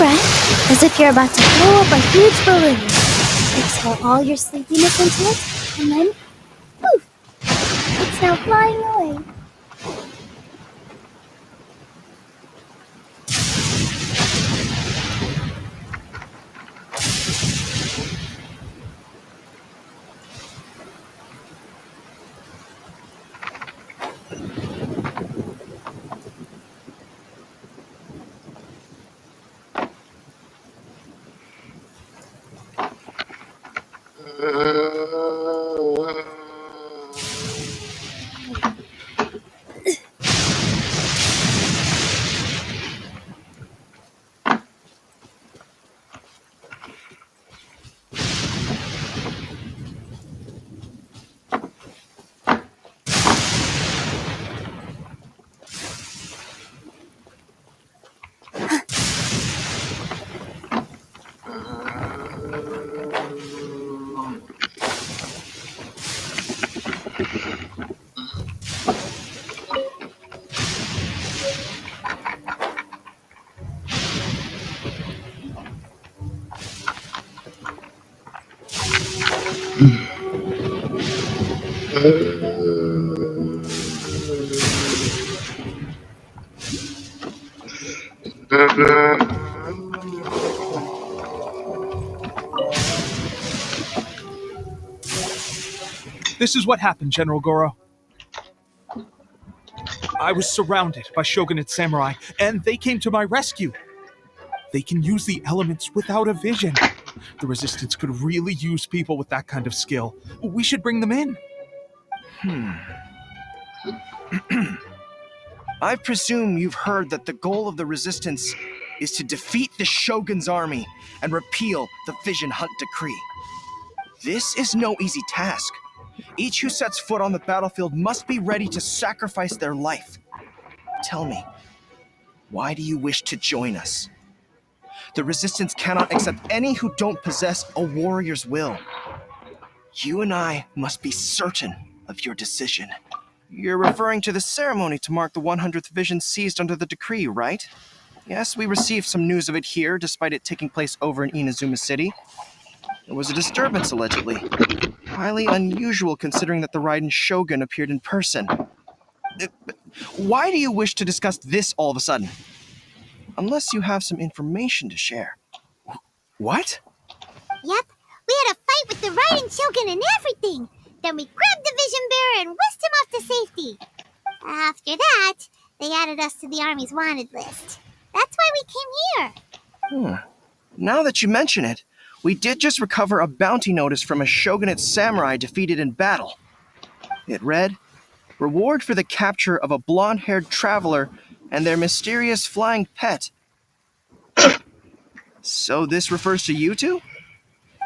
breath, as if you're about to blow up a huge balloon. Exhale all your sleepiness into it, and then, poof! It's now flying away. This is what happened, General Goro. I was surrounded by Shogunate samurai, and they came to my rescue. They can use the elements without a vision. The Resistance could really use people with that kind of skill. We should bring them in. I presume you've heard that the goal of the Resistance is to defeat the Shogun's army and repeal the Vision Hunt Decree. This is no easy task. Each who sets foot on the battlefield must be ready to sacrifice their life. Tell me, why do you wish to join us? The Resistance cannot accept any who don't possess a warrior's will. You and I must be certain of your decision. You're referring to the ceremony to mark the 100th Vision seized under the decree, right? Yes, we received some news of it here, despite it taking place over in Inazuma City. There was a disturbance, allegedly. Highly unusual considering that the Raiden Shogun appeared in person. Why do you wish to discuss this all of a sudden? Unless you have some information to share. What? Yep, we had a fight with the Raiden Shogun and everything. Then we grabbed the Vision Bearer and whisked him off to safety. After that, they added us to the Army's wanted list. That's why we came here. Now that you mention it, we did just recover a bounty notice from a Shogunate samurai defeated in battle. It read, "Reward for the capture of a blonde-haired traveler and their mysterious flying pet." So this refers to you two?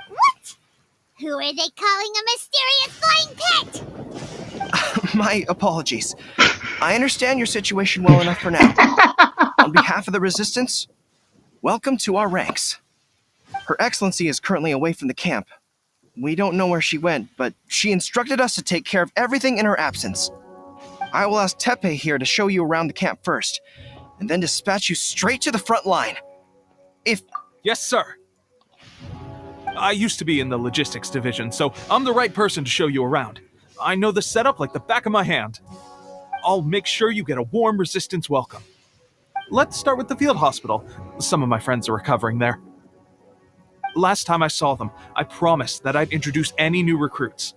What? Who are they calling a mysterious flying pet? My apologies. I understand your situation well enough for now. On behalf of the Resistance, welcome to our ranks. Her Excellency is currently away from the camp. We don't know where she went, but she instructed us to take care of everything in her absence. I will ask Teppei here to show you around the camp first, and then dispatch you straight to the front line. Yes, sir. I used to be in the logistics division, so I'm the right person to show you around. I know the setup like the back of my hand. I'll make sure you get a warm Resistance welcome. Let's start with the field hospital. Some of my friends are recovering there. Last time I saw them, I promised that I'd introduce any new recruits.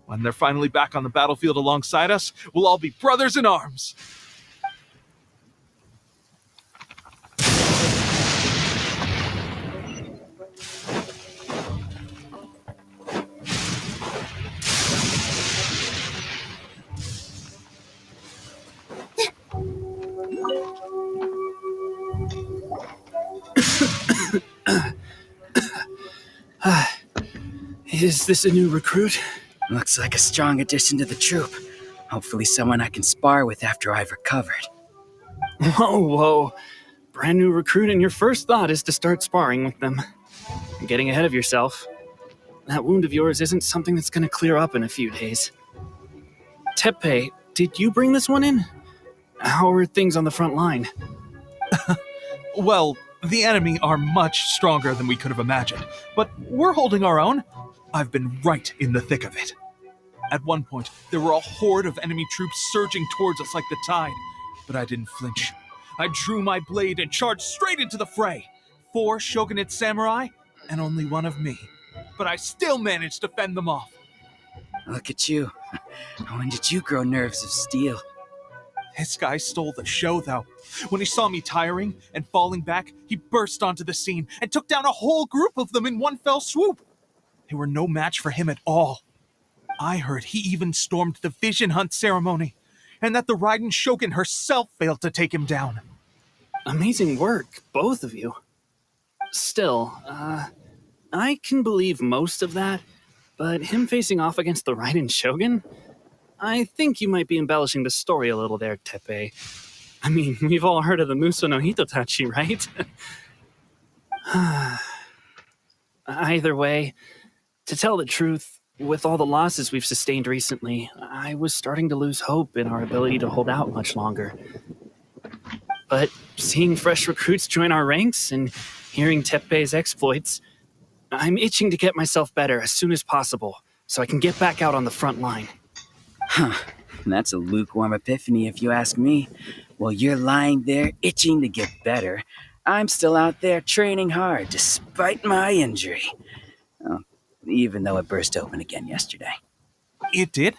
When they're finally back on the battlefield alongside us, we'll all be brothers in arms. Is this a new recruit? Looks like a strong addition to the troop. Hopefully someone I can spar with after I've recovered. Whoa. Brand new recruit and your first thought is to start sparring with them. You're getting ahead of yourself. That wound of yours isn't something that's going to clear up in a few days. Teppei, did you bring this one in? How are things on the front line? Well, The enemy are much stronger than we could have imagined, but we're holding our own. I've been right in the thick of it. At one point, there were a horde of enemy troops surging towards us like the tide, but I didn't flinch. I drew my blade and charged straight into the fray. 4 shogunate samurai, and only one of me. But I still managed to fend them off. Look at you. When did you grow nerves of steel? This guy stole the show, though. When he saw me tiring and falling back, he burst onto the scene and took down a whole group of them in one fell swoop. They were no match for him at all. I heard he even stormed the vision hunt ceremony, and that the Raiden Shogun herself failed to take him down. Amazing work, both of you. Still, I can believe most of that, but him facing off against the Raiden Shogun? I think you might be embellishing the story a little there, Teppei. I mean, we've all heard of the Muso no Hitotachi, right? Either way, to tell the truth, with all the losses we've sustained recently, I was starting to lose hope in our ability to hold out much longer. But seeing fresh recruits join our ranks and hearing Teppei's exploits, I'm itching to get myself better as soon as possible so I can get back out on the front line. Huh. That's a lukewarm epiphany if you ask me. While you're lying there itching to get better, I'm still out there training hard despite my injury. Oh, even though it burst open again yesterday. It did?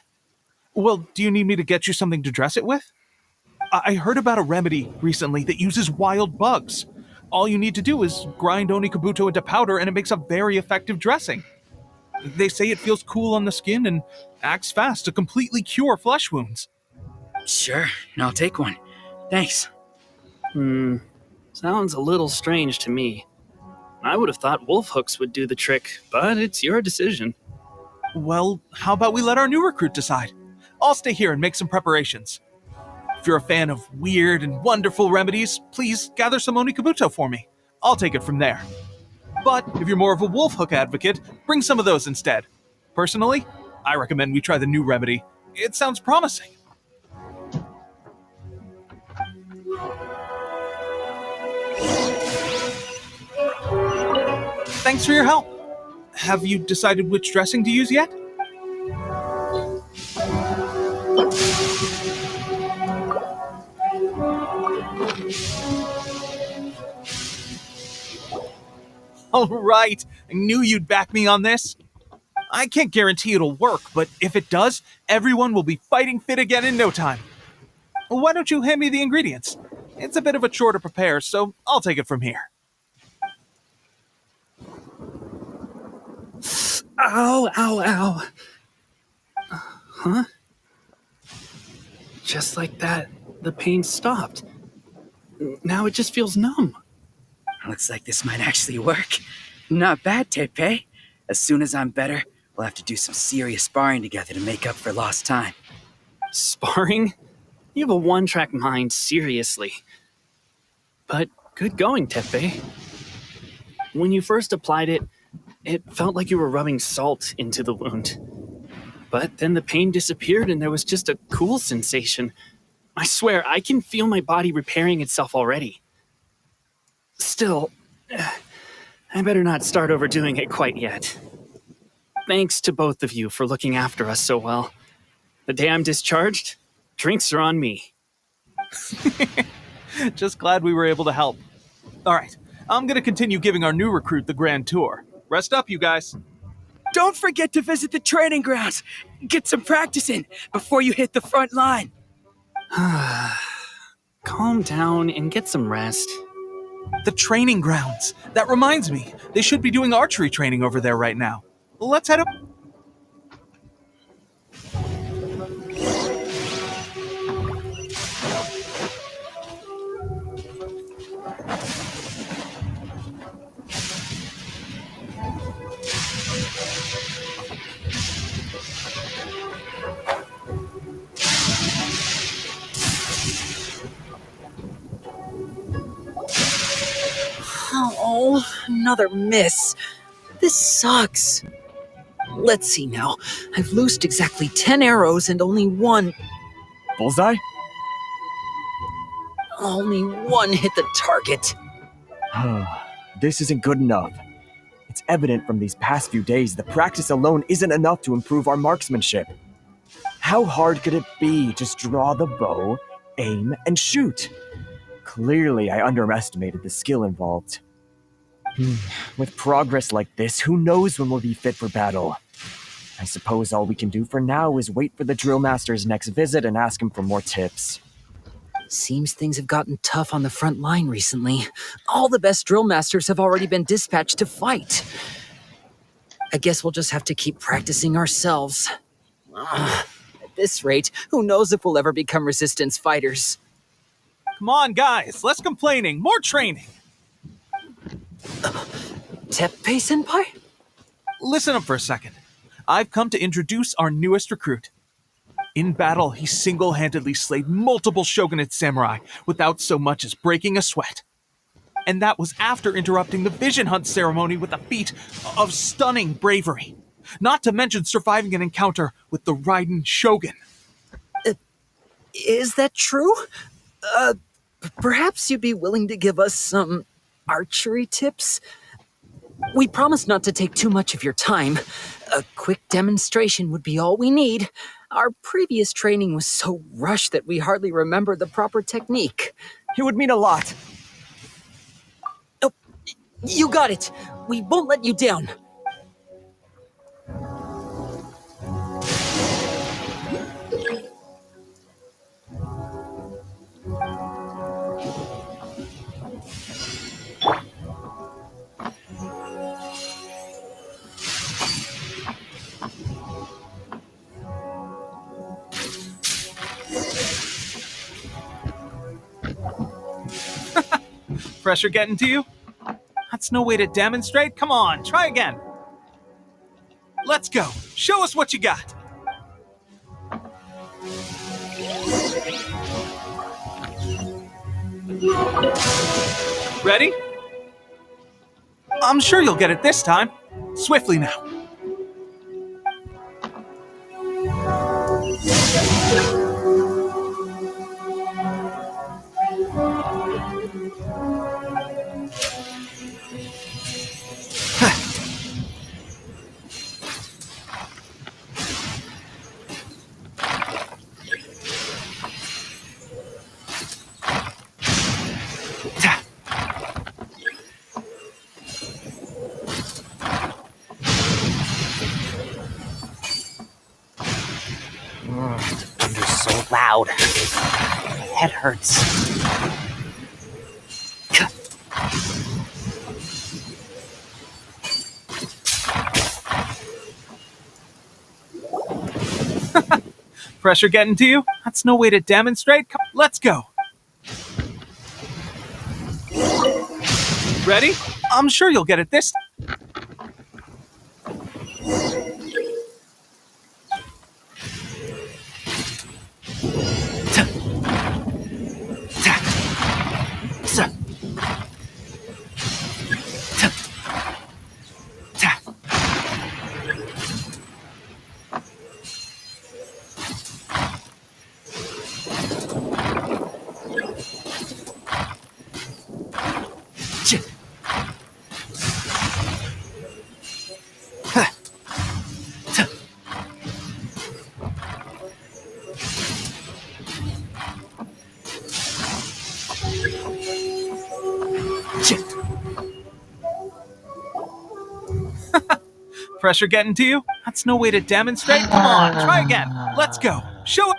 Well, do you need me to get you something to dress it with? I heard about a remedy recently that uses wild bugs. All you need to do is grind Onikabuto into powder and it makes a very effective dressing. They say it feels cool on the skin and acts fast to completely cure flesh wounds. Sure, I'll take one. Thanks. Sounds a little strange to me. I would have thought wolf hooks would do the trick, but it's your decision. Well, how about we let our new recruit decide? I'll stay here and make some preparations. If you're a fan of weird and wonderful remedies, please gather some Onikabuto for me. I'll take it from there. But if you're more of a wolf hook advocate, bring some of those instead. Personally, I recommend we try the new remedy. It sounds promising. Thanks for your help. Have you decided which dressing to use yet? All right, I knew you'd back me on this. I can't guarantee it'll work, but if it does, everyone will be fighting fit again in no time. Why don't you hand me the ingredients? It's a bit of a chore to prepare, so I'll take it from here. Ow, ow, ow. Huh? Just like that, the pain stopped. Now it just feels numb. Looks like this might actually work. Not bad, Teppei. As soon as I'm better, we'll have to do some serious sparring together to make up for lost time. Sparring? You have a one-track mind, seriously. But good going, Teppei. When you first applied it, it felt like you were rubbing salt into the wound. But then the pain disappeared and there was just a cool sensation. I swear, I can feel my body repairing itself already. Still, I better not start overdoing it quite yet. Thanks to both of you for looking after us so well. The day I'm discharged, drinks are on me. Just glad we were able to help. All right, I'm going to continue giving our new recruit the grand tour. Rest up, you guys. Don't forget to visit the training grounds. Get some practice in before you hit the front line. Calm down and get some rest. The training grounds. That reminds me, they should be doing archery training over there right now. Let's head up. Oh, another miss. This sucks. Let's see now. I've loosed exactly 10 arrows and only one Bullseye? hit the target. This isn't good enough. It's evident from these past few days that practice alone isn't enough to improve our marksmanship. How hard could it be? Just draw the bow, aim, and shoot. Clearly, I underestimated the skill involved. With progress like this, who knows when we'll be fit for battle? I suppose all we can do for now is wait for the drill master's next visit and ask him for more tips. Seems things have gotten tough on the front line recently. All the best drill masters have already been dispatched to fight. I guess we'll just have to keep practicing ourselves. At this rate, who knows if we'll ever become resistance fighters. Come on, guys, less complaining, more training. Teppei-senpai? Listen up for a second. I've come to introduce our newest recruit. In battle, he single-handedly slayed multiple shogunate samurai without so much as breaking a sweat. And that was after interrupting the vision hunt ceremony with a feat of stunning bravery. Not to mention surviving an encounter with the Raiden Shogun. Is that true? Perhaps you'd be willing to give us some archery tips? We promise not to take too much of your time. A quick demonstration would be all we need. Our previous training was so rushed that we hardly remember the proper technique. It would mean a lot. Oh, you got it. We won't let you down. Pressure getting to you? That's no way to demonstrate. Come on, try again. Let's go. Show us what you got. Ready? I'm sure you'll get it this time. Swiftly now. Thunder's so loud. My head hurts. Pressure getting to you? That's no way to demonstrate. Let's go. Ready? I'm sure you'll get it this time. Pressure getting to you? That's no way to demonstrate. Come on, try again. Let's go. Show it.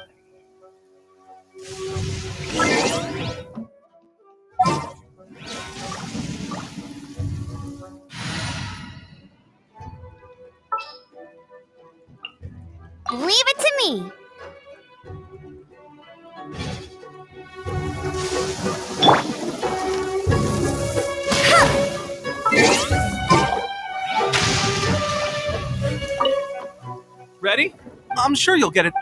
Leave it to me. Ready? I'm sure you'll get it.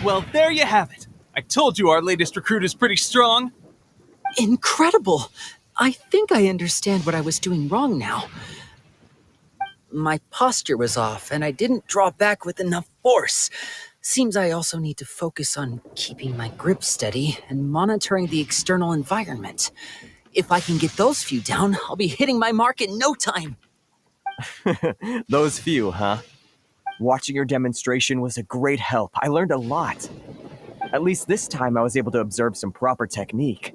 Well, there you have it. I told you our latest recruit is pretty strong. Incredible! I think I understand what I was doing wrong now. My posture was off, and I didn't draw back with enough force. Seems I also need to focus on keeping my grip steady and monitoring the external environment. If I can get those few down, I'll be hitting my mark in no time. Those few, huh? Watching your demonstration was a great help. I learned a lot. At least this time I was able to observe some proper technique.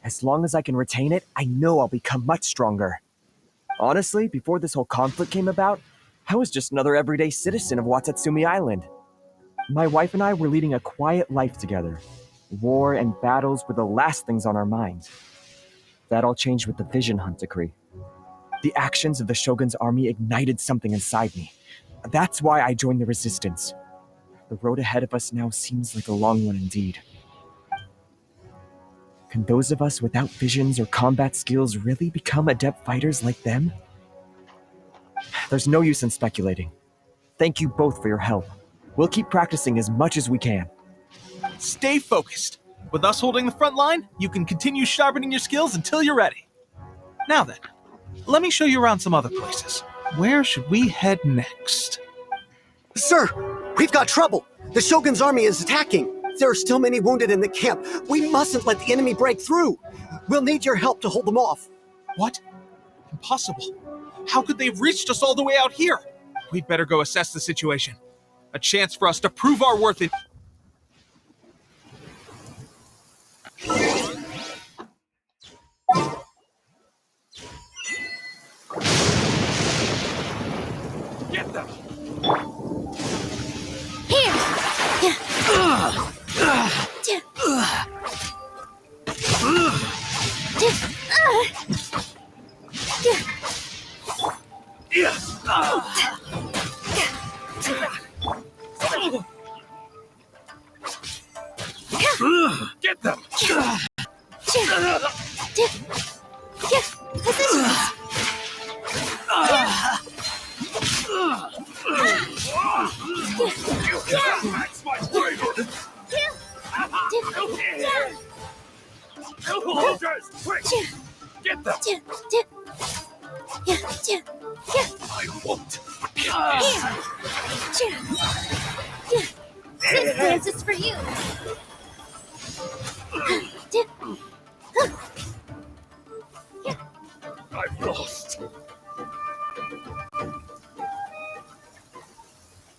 As long as I can retain it, I know I'll become much stronger. Honestly, before this whole conflict came about, I was just another everyday citizen of Watatsumi Island. My wife and I were leading a quiet life together. War and battles were the last things on our minds. That all changed with the Vision Hunt decree. The actions of the Shogun's army ignited something inside me. That's why I joined the resistance. The road ahead of us now seems like a long one indeed. Can those of us without visions or combat skills really become adept fighters like them? There's no use in speculating. Thank you both for your help. We'll keep practicing as much as we can. Stay focused. With us holding the front line, you can continue sharpening your skills until you're ready. Now then, let me show you around some other places. Where should we head next? Sir, we've got trouble. The Shogun's army is attacking. There are still many wounded in the camp. We mustn't let the enemy break through. We'll need your help to hold them off. What? Impossible. How could they have reached us all the way out here? We'd better go assess the situation. A chance for us to prove our worth in... Get them! Get them! That's my flavor! Soldiers, quick! Get them! I won't! This dance is for you. I've lost.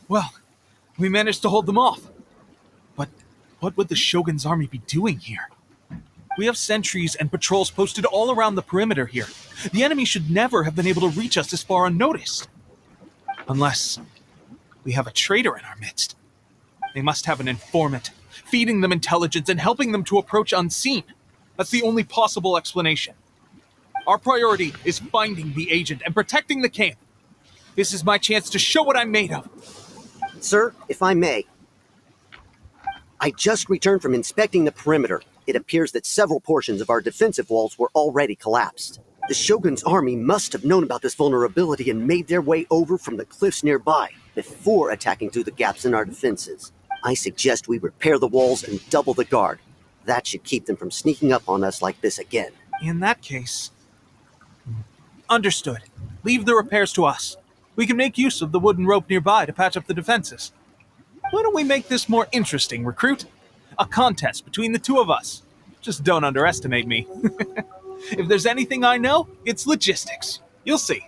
Well, we managed to hold them off. But what would the Shogun's army be doing here? We have sentries and patrols posted all around the perimeter here. The enemy should never have been able to reach us this far unnoticed. Unless we have a traitor in our midst. They must have an informant, feeding them intelligence and helping them to approach unseen. That's the only possible explanation. Our priority is finding the agent and protecting the camp. This is my chance to show what I'm made of. Sir, if I may. I just returned from inspecting the perimeter. It appears that several portions of our defensive walls were already collapsed. The Shogun's army must have known about this vulnerability and made their way over from the cliffs nearby before attacking through the gaps in our defenses. I suggest we repair the walls and double the guard. That should keep them from sneaking up on us like this again. In that case... Understood. Leave the repairs to us. We can make use of the wooden rope nearby to patch up the defenses. Why don't we make this more interesting, recruit? A contest between the two of us. Just don't underestimate me. If there's anything I know, it's logistics. You'll see.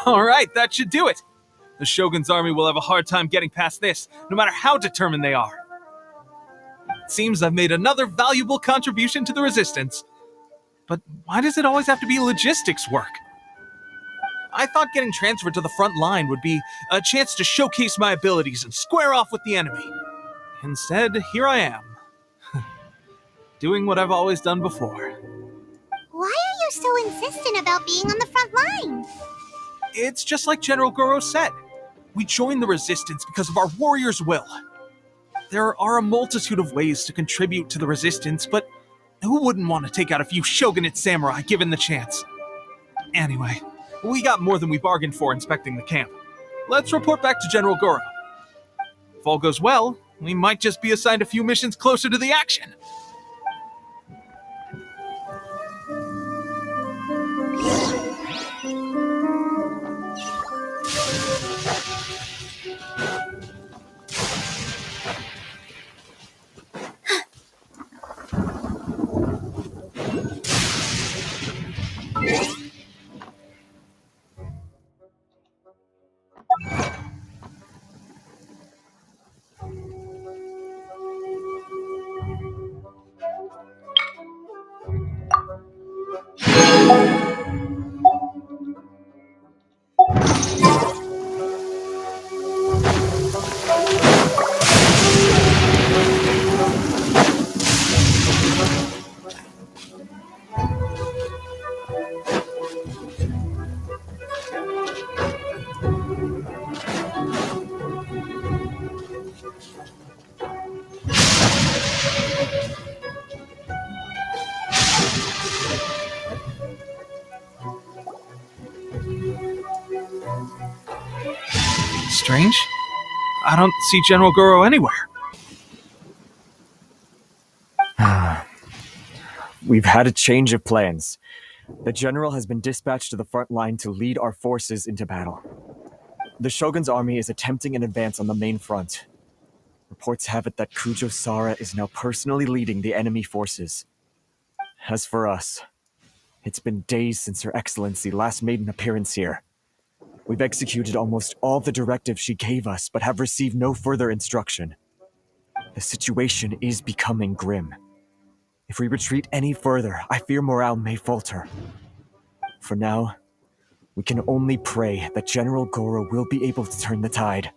Alright, that should do it. The Shogun's army will have a hard time getting past this, no matter how determined they are. It seems I've made another valuable contribution to the Resistance. But why does it always have to be logistics work? I thought getting transferred to the front line would be a chance to showcase my abilities and square off with the enemy. Instead, here I am. Doing what I've always done before. Why are you so insistent about being on the front line? It's just like General Goro said. We joined the Resistance because of our warriors' will. There are a multitude of ways to contribute to the Resistance, but who wouldn't want to take out a few shogunate samurai given the chance? Anyway, we got more than we bargained for inspecting the camp. Let's report back to General Goro. If all goes well, we might just be assigned a few missions closer to the action. Strange. I don't see General Goro anywhere. We've had a change of plans. The general has been dispatched to the front line to lead our forces into battle. The Shogun's army is attempting an advance on the main front. Reports have it that Kujou Sara is now personally leading the enemy forces. As for us, it's been days since Her Excellency last made an appearance here. We've executed almost all the directives she gave us, but have received no further instruction. The situation is becoming grim. If we retreat any further, I fear morale may falter. For now, we can only pray that General Goro will be able to turn the tide,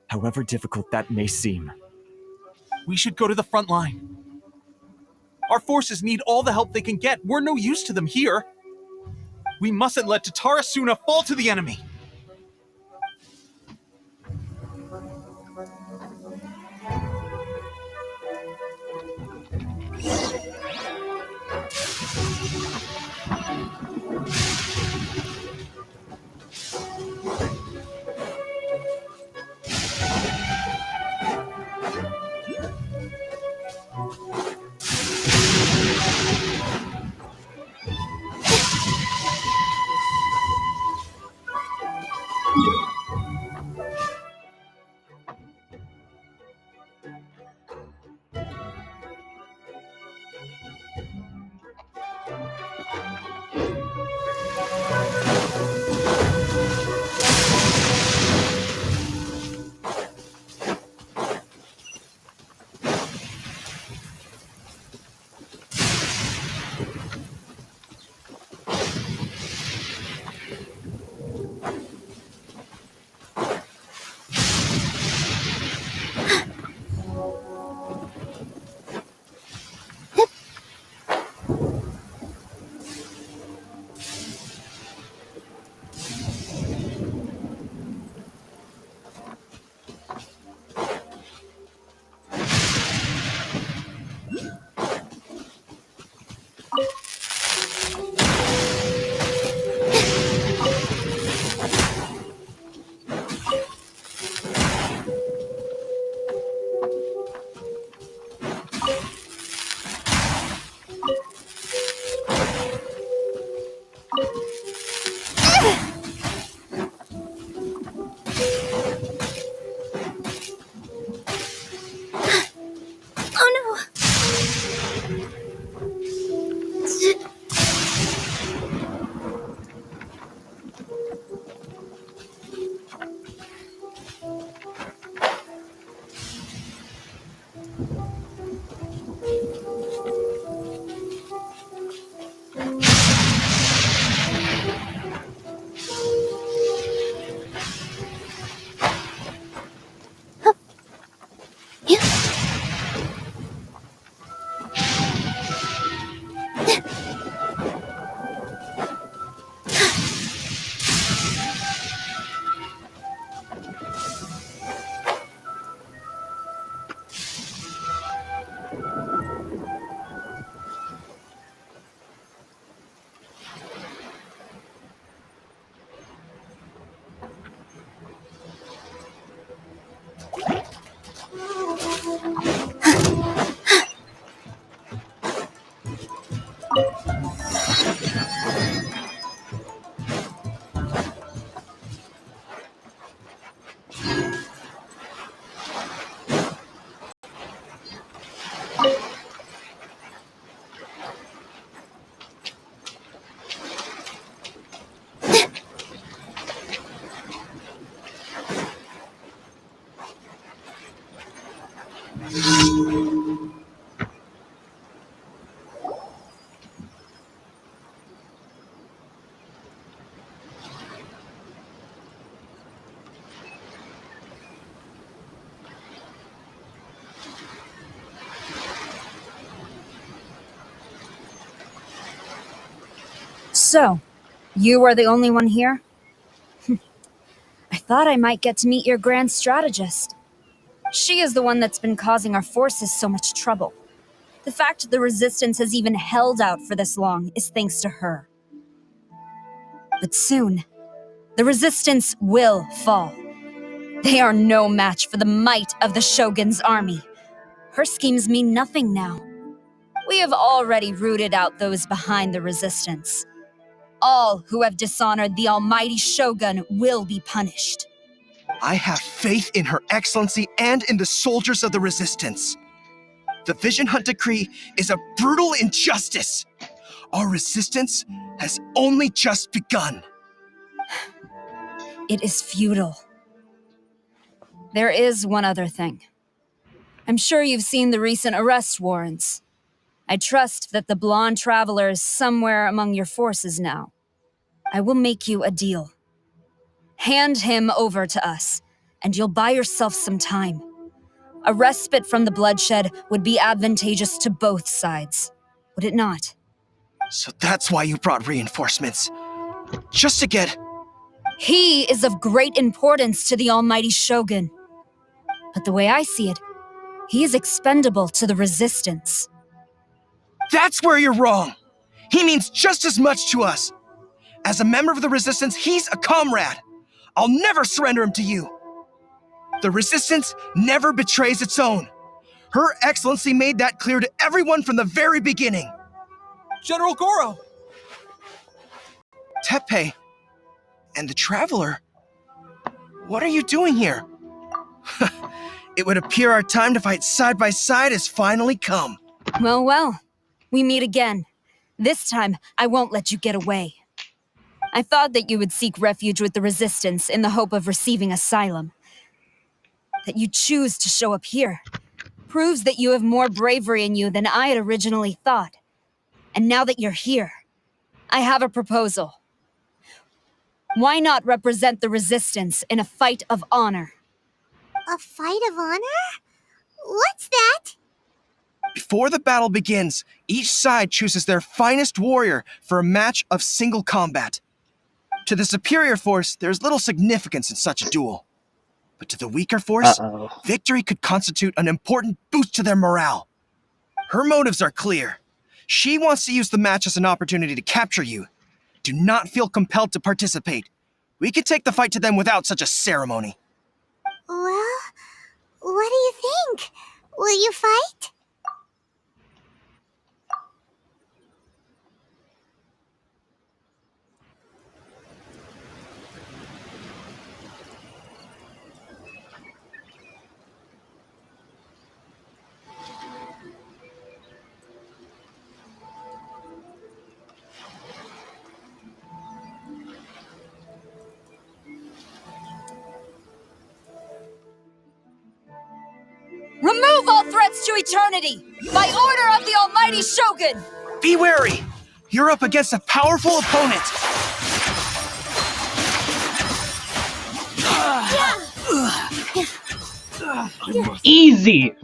however difficult that may seem. We should go to the front line. Our forces need all the help they can get. We're no use to them here. We mustn't let Tatarasuna fall to the enemy. So, you are the only one here? I thought I might get to meet your grand strategist. She is the one that's been causing our forces so much trouble. The fact the Resistance has even held out for this long is thanks to her. But soon, the Resistance will fall. They are no match for the might of the Shogun's army. Her schemes mean nothing now. We have already rooted out those behind the Resistance. All who have dishonored the almighty Shogun will be punished. I have faith in Her Excellency and in the soldiers of the Resistance. The Vision Hunt Decree is a brutal injustice. Our resistance has only just begun. It is futile. There is one other thing. I'm sure you've seen the recent arrest warrants. I trust that the blonde traveler is somewhere among your forces now. I will make you a deal. Hand him over to us, and you'll buy yourself some time. A respite from the bloodshed would be advantageous to both sides, would it not? So that's why you brought reinforcements. Just to get... He is of great importance to the almighty Shogun. But the way I see it, he is expendable to the Resistance. That's where you're wrong. He means just as much to us. As a member of the Resistance, he's a comrade. I'll never surrender him to you. The Resistance never betrays its own. Her Excellency made that clear to everyone from the very beginning. General Goro! Teppei and the Traveler? What are you doing here? It would appear our time to fight side by side has finally come. Well, well. We meet again. This time, I won't let you get away. I thought that you would seek refuge with the Resistance in the hope of receiving asylum. That you choose to show up here proves that you have more bravery in you than I had originally thought. And now that you're here, I have a proposal. Why not represent the Resistance in a fight of honor? A fight of honor? What's that? Before the battle begins, each side chooses their finest warrior for a match of single combat. To the superior force, there's little significance in such a duel. But to the weaker force, victory could constitute an important boost to their morale. Her motives are clear. She wants to use the match as an opportunity to capture you. Do not feel compelled to participate. We can take the fight to them without such a ceremony. Well, what do you think? Will you fight? Remove all threats to eternity! By order of the almighty Shogun! Be wary! You're up against a powerful opponent! Easy!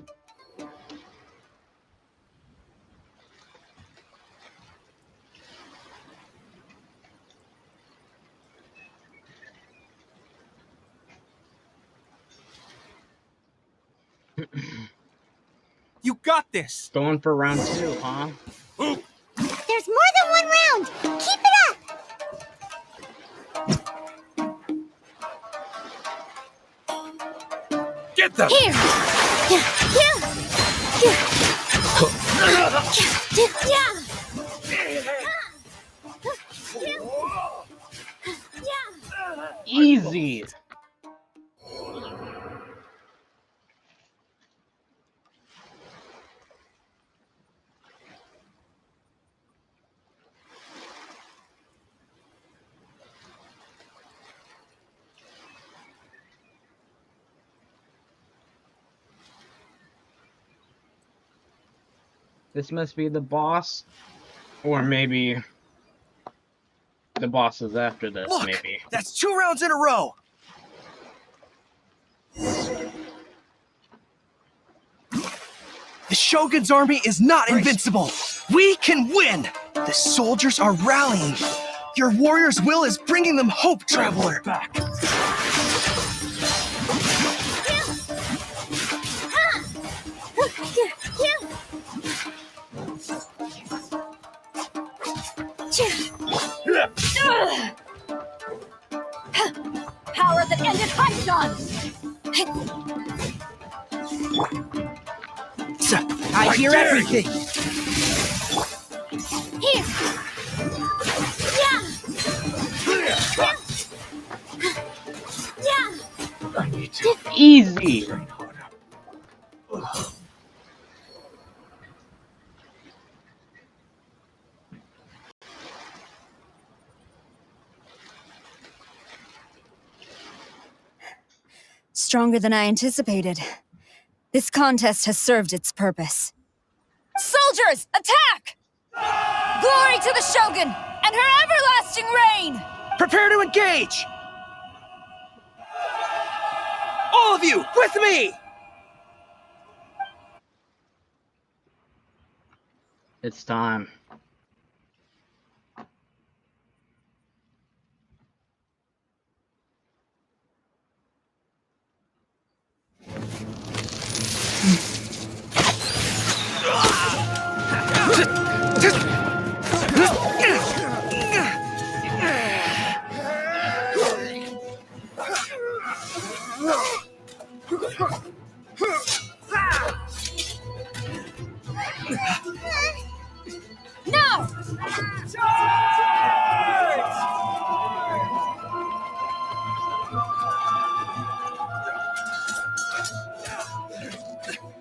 You got this! Going for round 2, huh? There's more than one round! Keep it up! Get them! Here! easy. This must be the boss, or maybe the boss is after this. Look, maybe. that's 2 rounds in a row. The Shogun's army is not invincible. We can win. The soldiers are rallying. Your warrior's will is bringing them hope, traveler. Back. Power that ended Haidon! I hear everything. Here! Yeah! Easy. Stronger than I anticipated. This contest has served its purpose. Soldiers, attack! Glory to the Shogun and her everlasting reign! Prepare to engage. All of you, with me. It's time. No!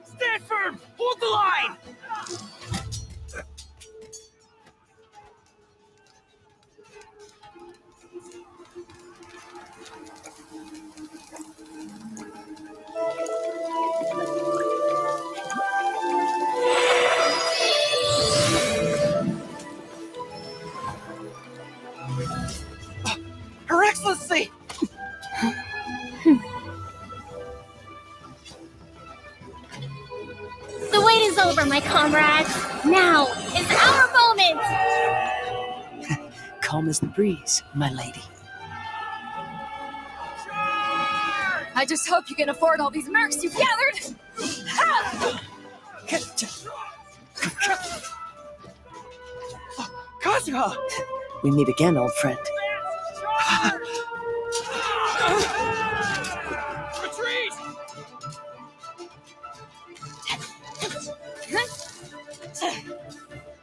Stand firm. Hold the line. Her Excellency! The wait is over, my comrades. Now is our moment. Calm as the breeze, my lady. I just hope you can afford all these mercs you've gathered! Ha! Kazuha! We meet again, old friend. Retreat!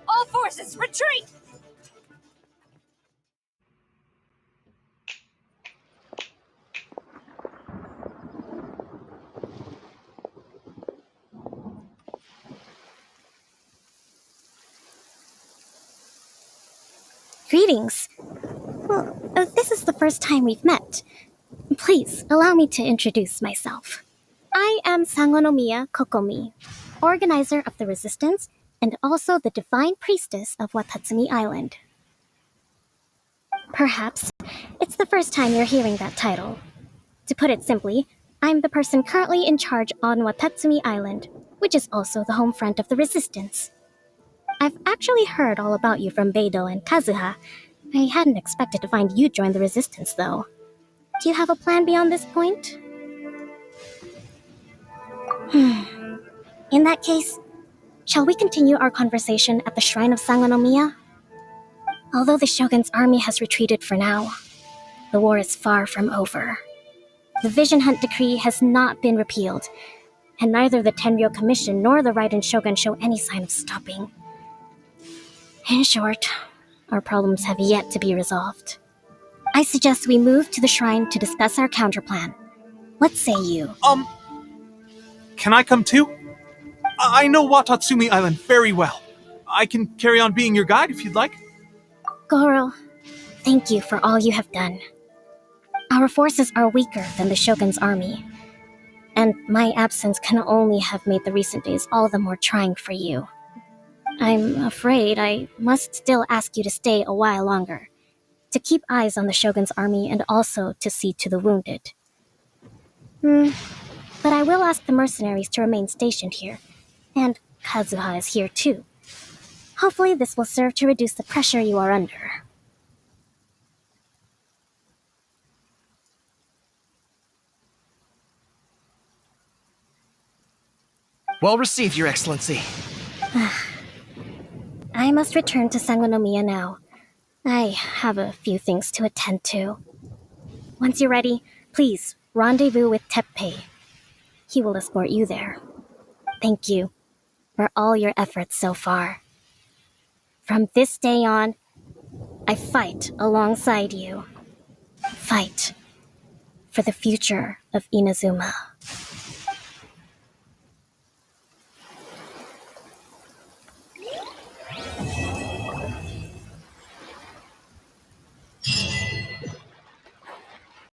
All forces, retreat! Greetings. Well, this is the first time we've met. Please allow me to introduce myself. I am Sangonomiya Kokomi, organizer of the Resistance and also the Divine Priestess of Watatsumi Island. Perhaps it's the first time you're hearing that title. To put it simply, I'm the person currently in charge on Watatsumi Island, which is also the home front of the Resistance. I've actually heard all about you from Beidou and Kazuha. I hadn't expected to find you join the Resistance, though. Do you have a plan beyond this point? In that case, shall we continue our conversation at the Shrine of Sangonomiya? Although the Shogun's army has retreated for now, the war is far from over. The Vision Hunt Decree has not been repealed, and neither the Tenryo Commission nor the Raiden Shogun show any sign of stopping. In short, our problems have yet to be resolved. I suggest we move to the shrine to discuss our counterplan. What say you? Can I come too? I know Watatsumi Island very well. I can carry on being your guide if you'd like. Goro, thank you for all you have done. Our forces are weaker than the Shogun's army, and my absence can only have made the recent days all the more trying for you. I'm afraid I must still ask you to stay a while longer, to keep eyes on the Shogun's army and also to see to the wounded. But I will ask the mercenaries to remain stationed here, and Kazuha is here too. Hopefully this will serve to reduce the pressure you are under. Well received, Your Excellency. I must return to Sangonomiya now. I have a few things to attend to. Once you're ready, please rendezvous with Teppei. He will escort you there. Thank you for all your efforts so far. From this day on, I fight alongside you. Fight for the future of Inazuma.